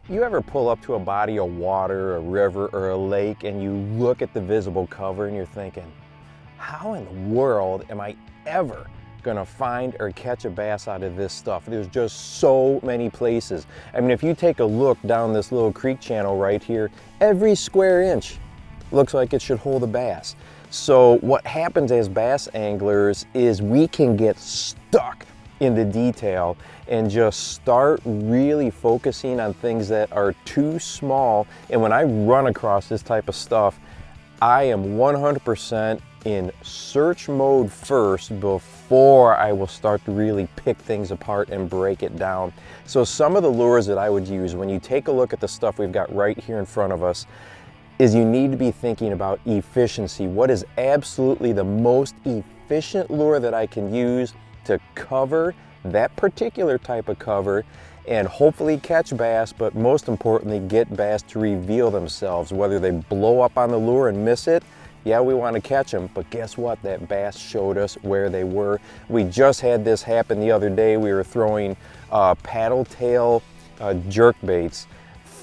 You ever pull up to a body of water, a river, or a lake, and you look at the visible cover and you're thinking, how in the world am I ever gonna find or catch a bass out of this stuff? There's just so many places. I mean, if you take a look down this little creek channel right here, every square inch looks like it should hold a bass. So what happens as bass anglers is we can get stuck in the detail and just start really focusing on things that are too small. And when I run across this type of stuff, I am 100% in search mode first before I will start to really pick things apart and break it down. So some of the lures that I would use when you take a look at the stuff we've got right here in front of us is you need to be thinking about efficiency. What is absolutely the most efficient lure that I can use to cover that particular type of cover and hopefully catch bass, but most importantly get bass to reveal themselves. Whether they blow up on the lure and miss it, yeah, we want to catch them, but guess what? That bass showed us where they were. We just had this happen the other day. We were throwing paddle tail jerk baits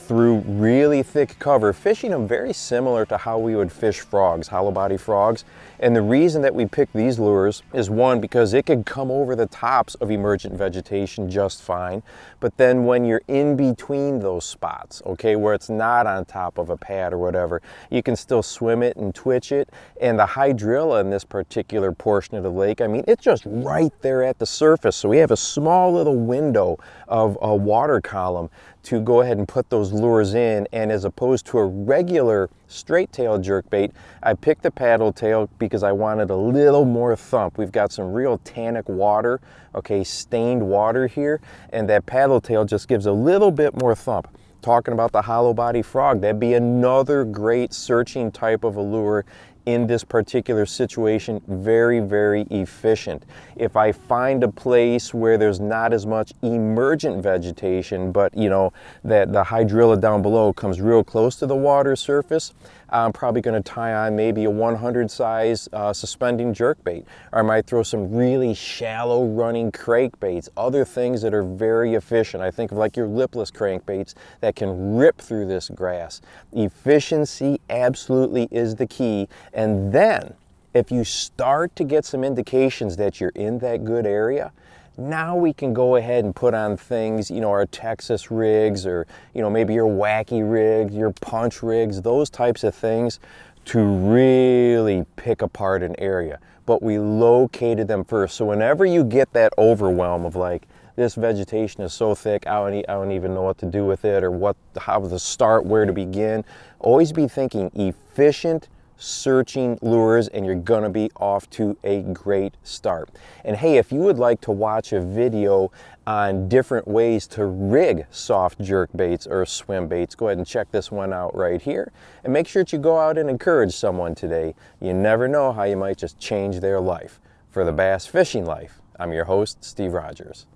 through really thick cover, fishing them very similar to how we would fish frogs, hollow body frogs. And the reason that we picked these lures is, one, because it could come over the tops of emergent vegetation just fine. But then when you're in between those spots, okay, where it's not on top of a pad or whatever, you can still swim it and twitch it. And the hydrilla in this particular portion of the lake, I mean, it's just right there at the surface. So we have a small little window of a water column to go ahead and put those lures in. And as opposed to a regular straight tail jerkbait, I picked the paddle tail because I wanted a little more thump. We've got some real tannic water, okay, stained water here, and that paddle tail just gives a little bit more thump. Talking about the hollow body frog, that'd be another great searching type of a lure in this particular situation. Very, very efficient. If I find a place where there's not as much emergent vegetation, but you know, that the hydrilla down below comes real close to the water surface, I'm probably going to tie on maybe a 100 size suspending jerkbait. Or I might throw some really shallow running crankbaits, other things that are very efficient. I think of like your lipless crankbaits that can rip through this grass. Efficiency absolutely is the key. And then if you start to get some indications that you're in that good area, now we can go ahead and put on things, you know, our Texas rigs, or, you know, maybe your wacky rigs, your punch rigs, those types of things, to really pick apart an area. But we located them first. So whenever you get that overwhelm of like, this vegetation is so thick, I don't even know what to do with it, or how to start, where to begin, always be thinking efficient searching lures, and you're gonna be off to a great start. And hey, if you would like to watch a video on different ways to rig soft jerk baits or swim baits, go ahead and check this one out right here. And make sure that you go out and encourage someone today. You never know how you might just change their life. For the Bass Fishing Life, I'm your host, Steve Rogers.